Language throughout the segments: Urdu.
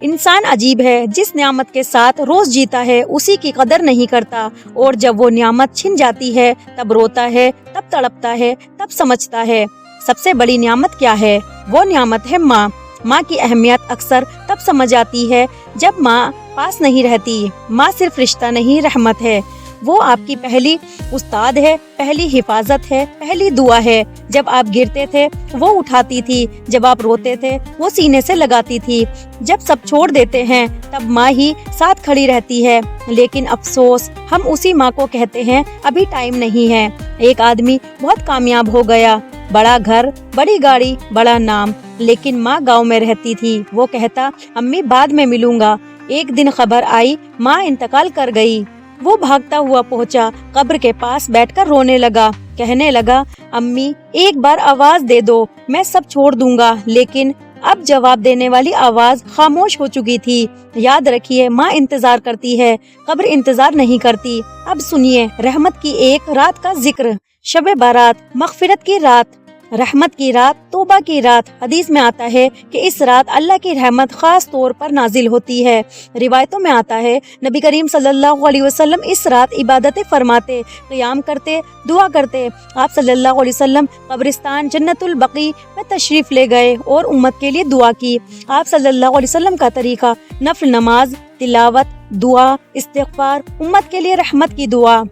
انسان عجیب ہے، جس نعمت کے ساتھ روز جیتا ہے اسی کی قدر نہیں کرتا، اور جب وہ نعمت چھن جاتی ہے تب روتا ہے، تب تڑپتا ہے، تب سمجھتا ہے۔ سب سے بڑی نعمت کیا ہے؟ وہ نعمت ہے ماں۔ ماں کی اہمیت اکثر تب سمجھ آتی ہے جب ماں پاس نہیں رہتی۔ ماں صرف رشتہ نہیں، رحمت ہے۔ وہ آپ کی پہلی استاد ہے، پہلی حفاظت ہے، پہلی دعا ہے۔ جب آپ گرتے تھے وہ اٹھاتی تھی، جب آپ روتے تھے وہ سینے سے لگاتی تھی، جب سب چھوڑ دیتے ہیں تب ماں ہی ساتھ کھڑی رہتی ہے۔ لیکن افسوس، ہم اسی ماں کو کہتے ہیں ابھی ٹائم نہیں ہے۔ ایک آدمی بہت کامیاب ہو گیا، بڑا گھر، بڑی گاڑی، بڑا نام، لیکن ماں گاؤں میں رہتی تھی۔ وہ کہتا امی بعد میں ملوں گا۔ ایک دن خبر آئی ماں انتقال کر گئی۔ وہ بھاگتا ہوا پہنچا، قبر کے پاس بیٹھ کر رونے لگا، کہنے لگا امی ایک بار آواز دے دو، میں سب چھوڑ دوں گا۔ لیکن اب جواب دینے والی آواز خاموش ہو چکی تھی۔ یاد رکھیے، ماں انتظار کرتی ہے، قبر انتظار نہیں کرتی۔ اب سنیے رحمت کی ایک رات کا ذکر۔ شب بارات، مغفرت کی رات، رحمت کی رات، توبہ کی رات۔ حدیث میں آتا ہے کہ اس رات اللہ کی رحمت خاص طور پر نازل ہوتی ہے۔ روایتوں میں آتا ہے نبی کریم صلی اللہ علیہ وسلم اس رات عبادتیں فرماتے، قیام کرتے، دعا کرتے۔ آپ صلی اللہ علیہ وسلم قبرستان جنت البقیع میں تشریف لے گئے اور امت کے لیے دعا کی۔ آپ صلی اللہ علیہ وسلم کا طریقہ نفل نماز، تلاوت، دعا، استغفار، امت کے لیے رحمت کی دعا۔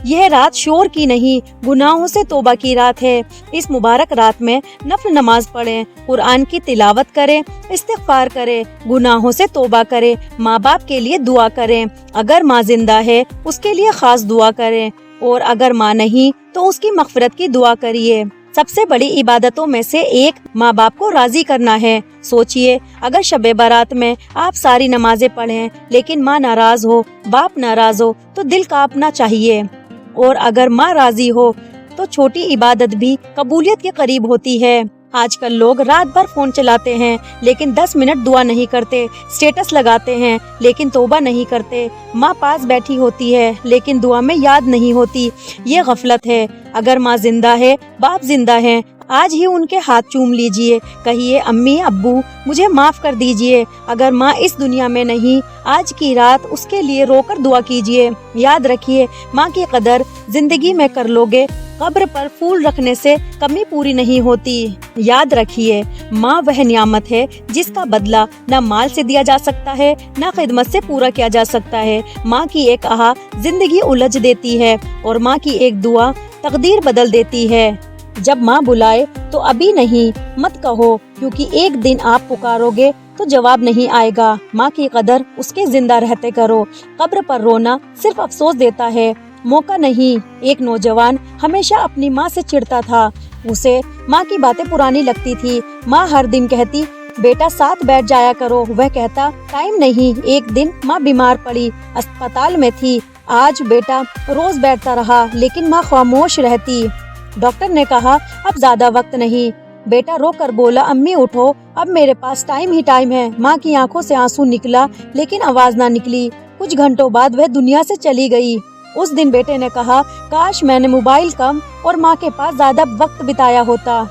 یہ رات شور کی نہیں، گناہوں سے توبہ کی رات ہے۔ اس مبارک رات میں نفل نماز پڑھیں، قرآن کی تلاوت کریں، استغفار کریں، گناہوں سے توبہ کریں، ماں باپ کے لیے دعا کریں۔ اگر ماں زندہ ہے اس کے لیے خاص دعا کریں، اور اگر ماں نہیں تو اس کی مغفرت کی دعا کریے۔ سب سے بڑی عبادتوں میں سے ایک ماں باپ کو راضی کرنا ہے۔ سوچئے اگر شب بارات میں آپ ساری نمازیں پڑھیں لیکن ماں ناراض ہو، باپ ناراض ہو تو دل کانپنا چاہیے، اور اگر ماں راضی ہو تو چھوٹی عبادت بھی قبولیت کے قریب ہوتی ہے۔ آج کل لوگ رات بھر فون چلاتے ہیں لیکن 10 منٹ دعا نہیں کرتے، سٹیٹس لگاتے ہیں لیکن توبہ نہیں کرتے۔ ماں پاس بیٹھی ہوتی ہے لیکن دعا میں یاد نہیں ہوتی۔ یہ غفلت ہے۔ اگر ماں زندہ ہے، باپ زندہ ہیں، آج ہی ان کے ہاتھ چوم لیجئے، کہیے امی ابو مجھے معاف کر دیجئے۔ اگر ماں اس دنیا میں نہیں، آج کی رات اس کے لیے رو کر دعا کیجئے۔ یاد رکھیے، ماں کی قدر زندگی میں کر لوگے، قبر پر پھول رکھنے سے کمی پوری نہیں ہوتی۔ یاد رکھیے، ماں وہ نعمت ہے جس کا بدلہ نہ مال سے دیا جا سکتا ہے، نہ خدمت سے پورا کیا جا سکتا ہے۔ ماں کی ایک آہ زندگی الجھ دیتی ہے، اور ماں کی ایک دعا تقدیر بدل دیتی ہے۔ جب ماں بلائے تو ابھی نہیں مت کہو، کیونکہ ایک دن آپ پکارو گے تو جواب نہیں آئے گا۔ ماں کی قدر اس کے زندہ رہتے کرو۔ قبر پر رونا صرف افسوس دیتا ہے، موقع نہیں۔ ایک نوجوان ہمیشہ اپنی ماں سے چڑھتا تھا، اسے ماں کی باتیں پرانی لگتی تھی۔ ماں ہر دن کہتی بیٹا ساتھ بیٹھ جایا کرو، وہ کہتا ٹائم نہیں۔ ایک دن ماں بیمار پڑی، اسپتال میں تھی۔ آج بیٹا روز بیٹھتا رہا لیکن ماں خاموش رہتی۔ ڈاکٹر نے کہا اب زیادہ وقت نہیں۔ بیٹا رو کر بولا امی اٹھو، اب میرے پاس ٹائم ہی ٹائم ہے۔ ماں کی آنکھوں سے آنسو نکلا لیکن آواز نہ نکلی۔ کچھ گھنٹوں بعد وہ دنیا سے چلی گئی۔ اس دن بیٹے نے کہا کاش میں نے موبائل کم اور ماں کے پاس زیادہ وقت بتایا ہوتا۔